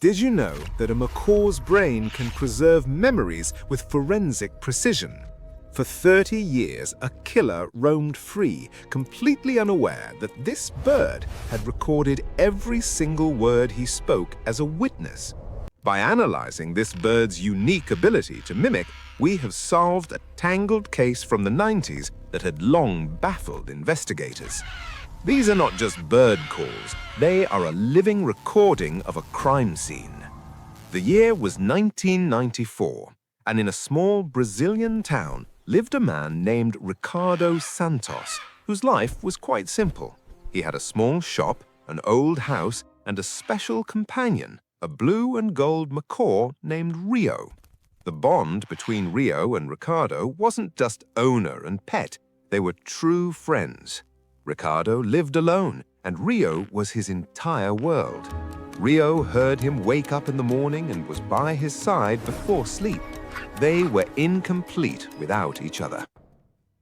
Did you know that a macaw's brain can preserve memories with forensic precision? For 30 years, a killer roamed free, completely unaware that this bird had recorded every single word he spoke as a witness. By analyzing this bird's unique ability to mimic, we have solved a tangled case from the 90s that had long baffled investigators. These are not just bird calls, they are a living recording of a crime scene. The year was 1994, and in a small Brazilian town lived a man named Ricardo Santos, whose life was quite simple. He had a small shop, an old house, and a special companion, a blue and gold macaw named Rio. The bond between Rio and Ricardo wasn't just owner and pet, they were true friends. Ricardo lived alone, and Rio was his entire world. Rio heard him wake up in the morning and was by his side before sleep. They were incomplete without each other.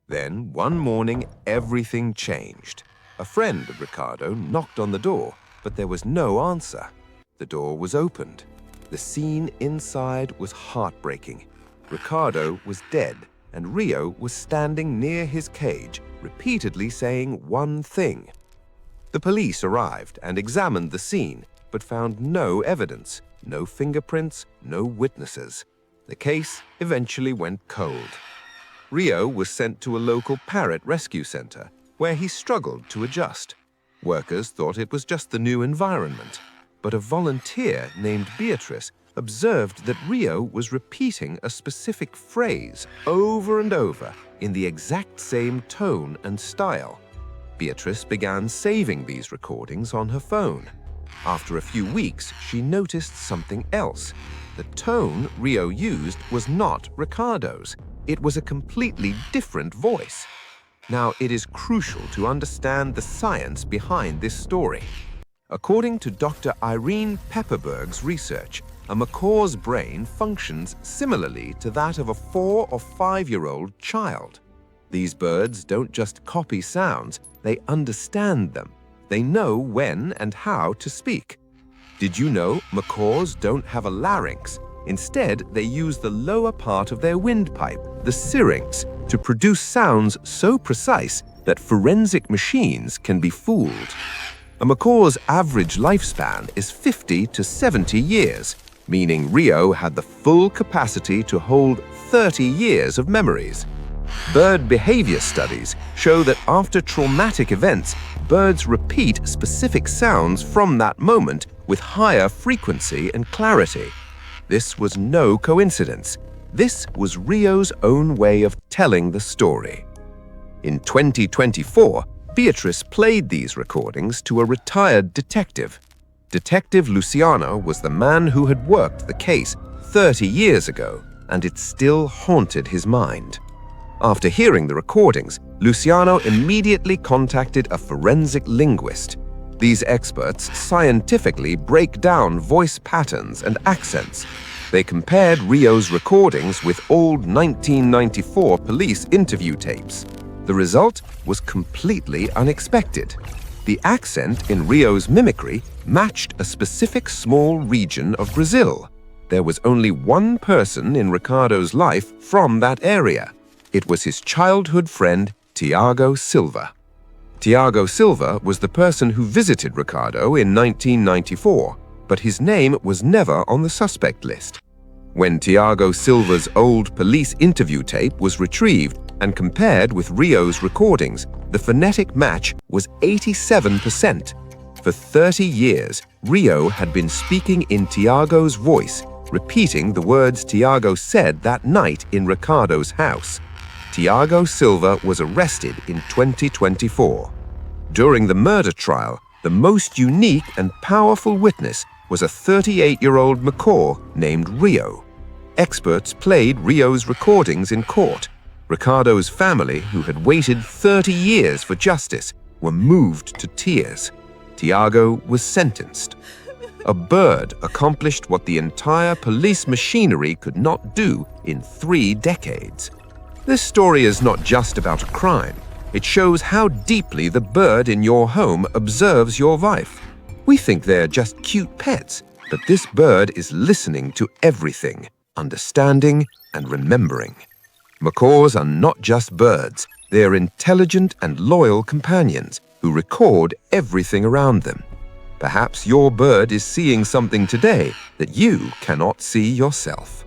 Then, one morning, everything changed. A friend of Ricardo knocked on the door, but there was no answer. The door was opened. The scene inside was heartbreaking. Ricardo was dead, and Rio was standing near his cage, repeatedly saying one thing. The police arrived and examined the scene, but found no evidence, no fingerprints, no witnesses. The case eventually went cold. Rio was sent to a local parrot rescue center, where he struggled to adjust. Workers thought it was just the new environment, but a volunteer named Beatrice observed that Rio was repeating a specific phrase over and over in the exact same tone and style. Beatrice began saving these recordings on her phone. After a few weeks, she noticed something else. The tone Rio used was not Ricardo's. It was a completely different voice. Now, it is crucial to understand the science behind this story. According to Dr. Irene Pepperberg's research, a macaw's brain functions similarly to that of a 4- or 5-year-old child. These birds don't just copy sounds, they understand them. They know when and how to speak. Did you know macaws don't have a larynx? Instead, they use the lower part of their windpipe, the syrinx, to produce sounds so precise that forensic machines can be fooled. A macaw's average lifespan is 50 to 70 years, meaning Rio had the full capacity to hold 30 years of memories. Bird behavior studies show that after traumatic events, birds repeat specific sounds from that moment with higher frequency and clarity. This was no coincidence. This was Rio's own way of telling the story. In 2024, Beatrice played these recordings to a retired detective. Detective Luciano was the man who had worked the case 30 years ago, and it still haunted his mind. After hearing the recordings, Luciano immediately contacted a forensic linguist. These experts scientifically break down voice patterns and accents. They compared Rio's recordings with old 1994 police interview tapes. The result was completely unexpected. The accent in Rio's mimicry matched a specific small region of Brazil. There was only one person in Ricardo's life from that area. It was his childhood friend, Tiago Silva. Tiago Silva was the person who visited Ricardo in 1994, but his name was never on the suspect list. When Tiago Silva's old police interview tape was retrieved and compared with Rio's recordings, the phonetic match was 87%. For 30 years, Rio had been speaking in Tiago's voice, repeating the words Tiago said that night in Ricardo's house. Tiago Silva was arrested in 2024. During the murder trial, the most unique and powerful witness was a 38-year-old macaw named Rio. Experts played Rio's recordings in court. Ricardo's family, who had waited 30 years for justice, were moved to tears. Tiago was sentenced. A bird accomplished what the entire police machinery could not do in 3 decades. This story is not just about a crime. It shows how deeply the bird in your home observes your life. We think they're just cute pets, but this bird is listening to everything, understanding and remembering. Macaws are not just birds. They are intelligent and loyal companions who record everything around them. Perhaps your bird is seeing something today that you cannot see yourself.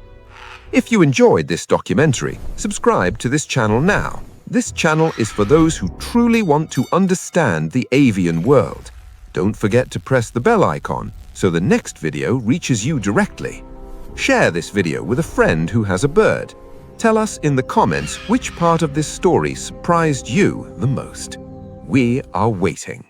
If you enjoyed this documentary, subscribe to this channel now. This channel is for those who truly want to understand the avian world. Don't forget to press the bell icon so the next video reaches you directly. Share this video with a friend who has a bird. Tell us in the comments which part of this story surprised you the most. We are waiting.